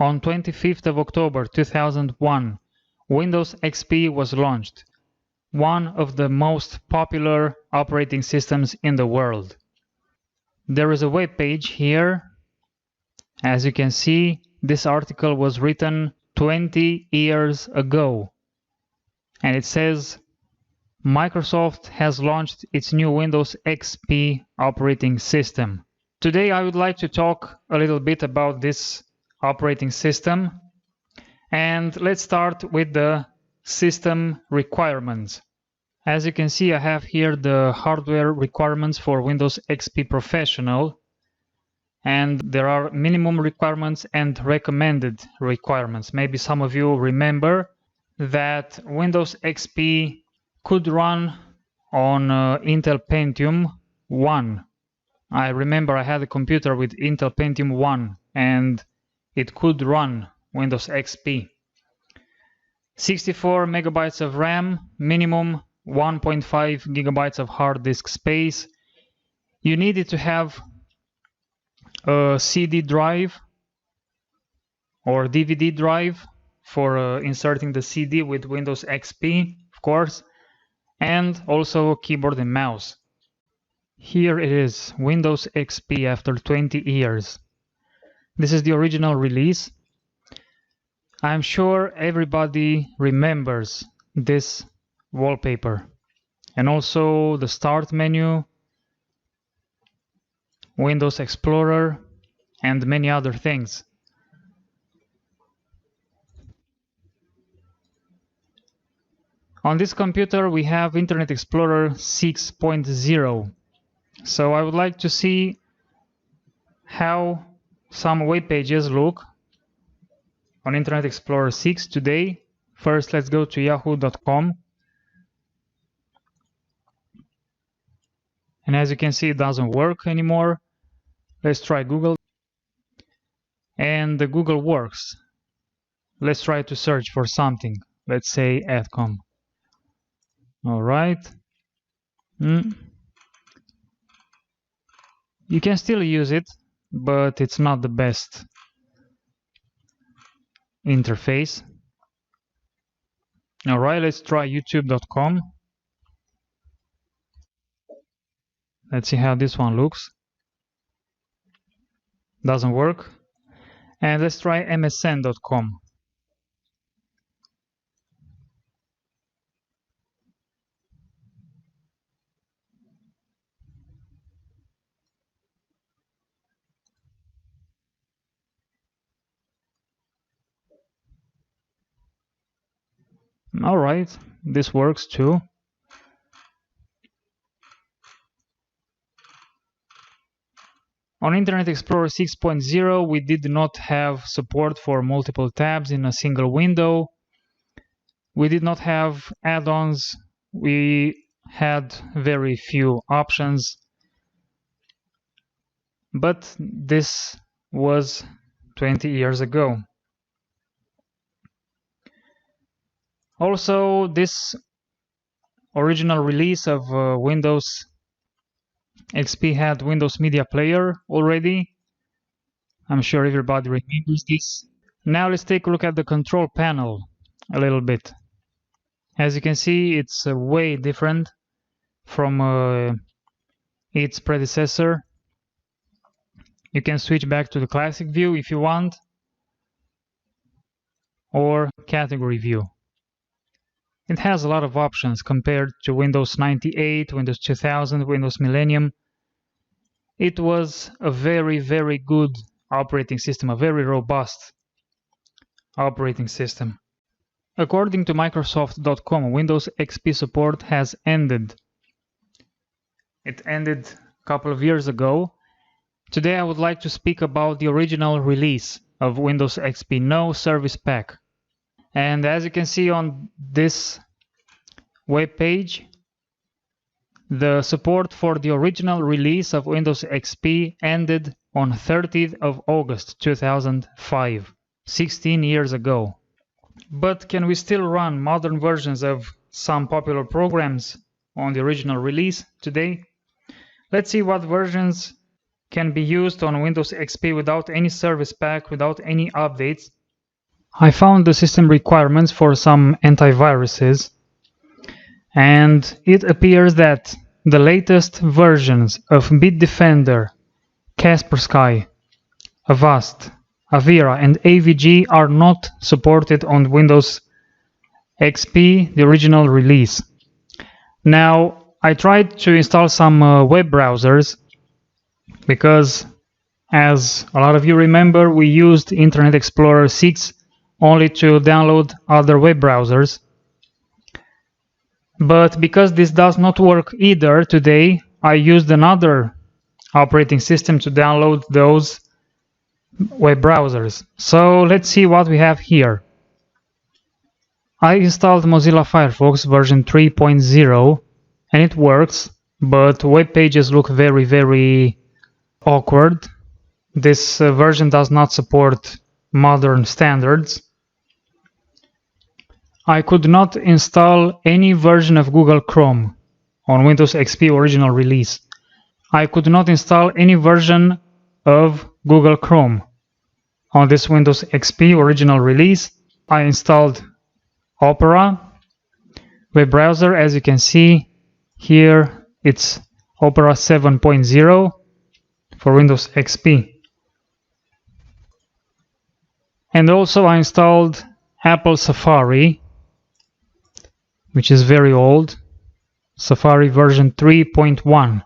On 25th of October 2001, Windows XP was launched, one of the most popular operating systems in the world. There is a web page here. As you can see, this article was written 20 years ago, and it says Microsoft has launched its new Windows XP operating system. Today I would like to talk a little bit about this operating system, and let's start with the system requirements. As you can see, I have here the hardware requirements for Windows XP Professional, and there are minimum requirements and recommended requirements. Maybe some of you remember that Windows XP could run on Intel Pentium 1. I remember I had a computer with Intel Pentium 1 and it could run Windows XP. 64 megabytes of RAM, minimum 1.5 gigabytes of hard disk space. You needed to have a CD drive or DVD drive for inserting the CD with Windows XP, of course, and also keyboard and mouse. Here it is, Windows XP after 20 years. This is the original release. I'm sure everybody remembers this wallpaper. And also the Start menu, Windows Explorer, and many other things. On this computer we have Internet Explorer 6.0. So I would like to see how some web pages look on Internet Explorer 6 today. First, let's go to yahoo.com. And as you can see, it doesn't work anymore. Let's try Google. And the Google works. Let's try to search for something. Let's say Adcom. All right. You can still use it, but it's not the best interface. All right, let's try youtube.com. Let's see how this one looks. Doesn't work. And let's try msn.com. All right, this works too. On Internet Explorer 6.0, we did not have support for multiple tabs in a single window. We did not have add-ons. We had very few options. But this was 20 years ago. Also, this original release of Windows XP had Windows Media Player already. I'm sure everybody remembers this. Now let's take a look at the control panel a little bit. As you can see, it's way different from its predecessor. You can switch back to the classic view if you want, or category view. It has a lot of options compared to Windows 98, Windows 2000, Windows Millennium. It was a very, very good operating system, a very robust operating system. According to Microsoft.com, Windows XP support has ended. It ended a couple of years ago. Today I would like to speak about the original release of Windows XP, no service pack. And as you can see on this web page, the support for the original release of Windows XP ended on 30th of August 2005, 16 years ago. But can we still run modern versions of some popular programs on the original release today? Let's see what versions can be used on Windows XP without any service pack, without any updates. I found the system requirements for some antiviruses, and it appears that the latest versions of Bitdefender, Kaspersky, Avast, Avira and AVG are not supported on Windows XP, the original release. Now, I tried to install some web browsers because, as a lot of you remember, we used Internet Explorer 6 only to download other web browsers. But because this does not work either today, I used another operating system to download those web browsers. So let's see what we have here. I installed Mozilla Firefox version 3.0 and it works, but web pages look very awkward. This version does not support modern standards. I could not install any version of Google Chrome on Windows XP original release. I could not install any version of Google Chrome on this Windows XP original release. I installed Opera web browser. As you can see here, it's Opera 7.0 for Windows XP. And also I installed Apple Safari, which is very old, Safari version 3.1,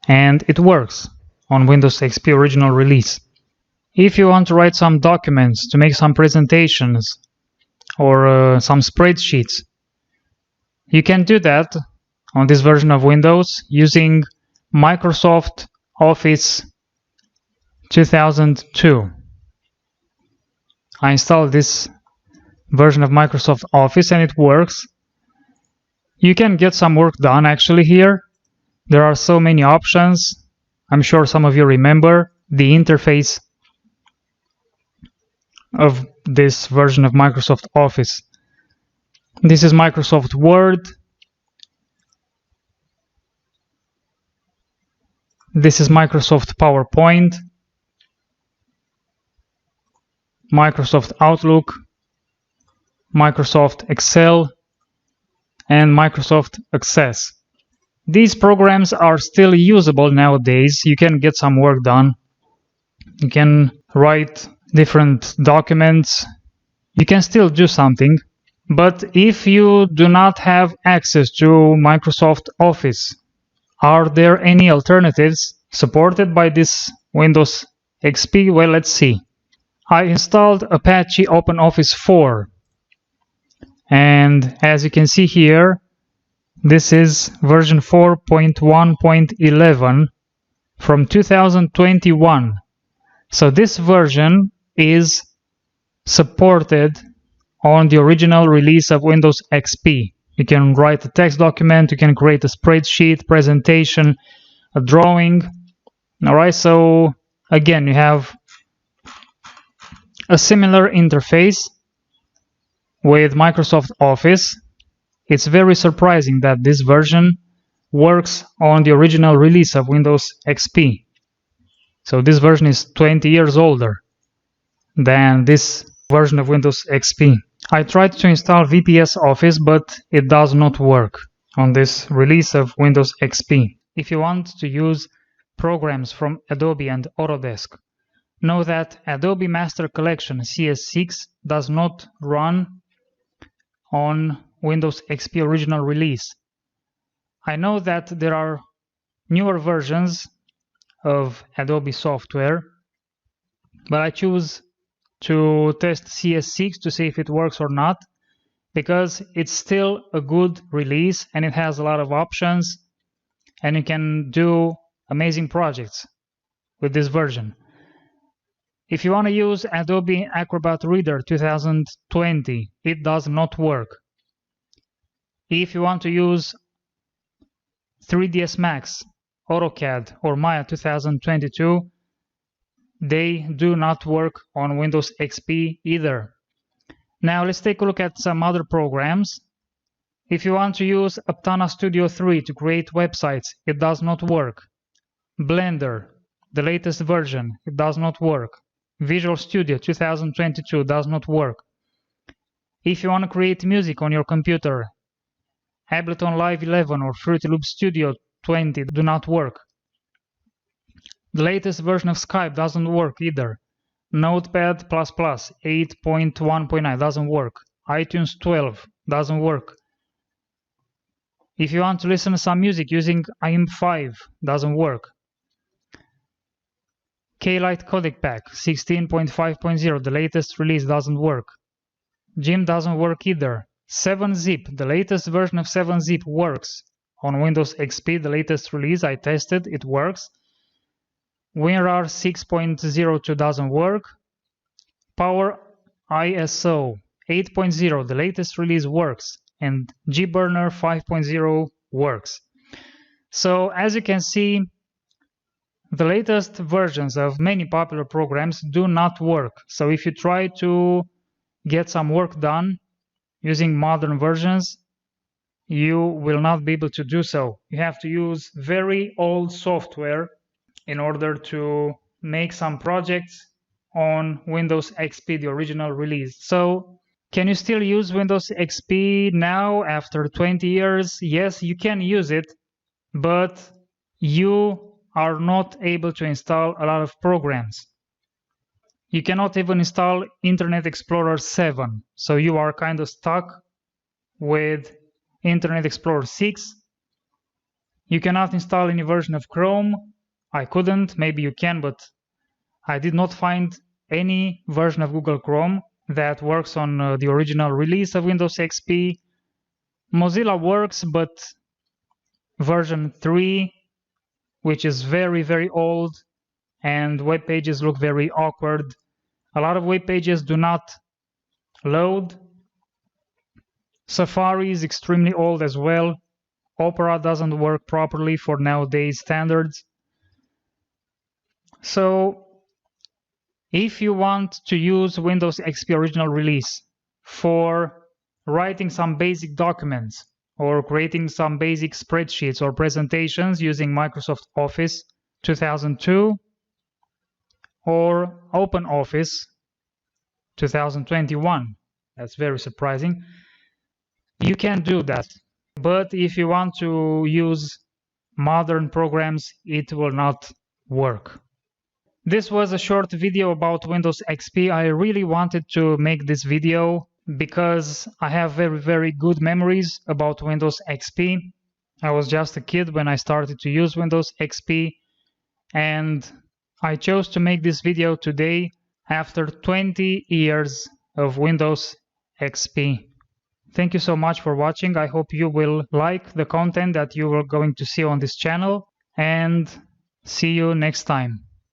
and it works on Windows XP original release. If you want to write some documents, to make some presentations or some spreadsheets, you can do that on this version of Windows using Microsoft Office 2002. I installed this version of Microsoft Office and it works. You can get some work done actually here. There are so many options. I'm sure some of you remember the interface of this version of Microsoft Office. This is Microsoft Word. This is Microsoft PowerPoint, Microsoft Outlook, Microsoft Excel, and Microsoft Access. These programs are still usable nowadays. You can get some work done. You can write different documents. You can still do something. But if you do not have access to Microsoft Office, are there any alternatives supported by this Windows XP? Well, let's see. I installed Apache OpenOffice 4. And as you can see here, this is version 4.1.11 from 2021. So this version is supported on the original release of Windows XP. You can write a text document, you can create a spreadsheet, presentation, a drawing. Alright, so again, you have a similar interface with Microsoft Office. It's very surprising that this version works on the original release of Windows XP. So this version is 20 years older than this version of Windows XP. I tried to install VPS Office, but it does not work on this release of Windows XP. If you want to use programs from Adobe and Autodesk, know that Adobe Master Collection CS6 does not run on Windows XP original release. I know that there are newer versions of Adobe software, but I choose to test CS6 to see if it works or not, because it's still a good release and it has a lot of options and you can do amazing projects with this version. If you want to use Adobe Acrobat Reader 2020, it does not work. If you want to use 3ds Max, AutoCAD or Maya 2022, they do not work on Windows XP either. Now let's take a look at some other programs. If you want to use Aptana Studio 3 to create websites, it does not work. Blender, the latest version, it does not work. Visual Studio 2022 does not work. If you want to create music on your computer, Ableton Live 11 or Fruity Loop Studio 20 do not work. The latest version of Skype doesn't work either. Notepad++ 8.1.9 doesn't work. iTunes 12 doesn't work. If you want to listen to some music using IM5, doesn't work. K-Lite Codec Pack 16.5.0, the latest release, doesn't work. GIMP doesn't work either. 7-Zip, the latest version of 7-Zip works. On Windows XP, the latest release, I tested, it works. WinRAR 6.02 doesn't work. Power ISO 8.0, the latest release, works. And GBurner 5.0 works. So as you can see, the latest versions of many popular programs do not work. So if you try to get some work done using modern versions, you will not be able to do so. You have to use very old software in order to make some projects on Windows XP, the original release. So can you still use Windows XP now after 20 years? Yes, you can use it, but you are not able to install a lot of programs. You cannot even install Internet Explorer 7, so you are kind of stuck with Internet Explorer 6. You cannot install any version of Chrome. I couldn't, maybe you can, but I did not find any version of Google Chrome that works on the original release of Windows XP. Mozilla works, but version 3, which is very, very old, and web pages look very awkward. A lot of web pages do not load. Safari is extremely old as well. Opera doesn't work properly for nowadays standards. So if you want to use Windows XP original release for writing some basic documents or creating some basic spreadsheets or presentations using Microsoft Office 2002 or OpenOffice 2021, that's very surprising, you can do that. But if you want to use modern programs, it will not work. This was a short video about Windows XP. I really wanted to make this video because I have very, very good memories about Windows XP. I was just a kid when I started to use Windows XP, and I chose to make this video today after 20 years of Windows XP. Thank you so much for watching. I hope you will like the content that you are going to see on this channel, and see you next time.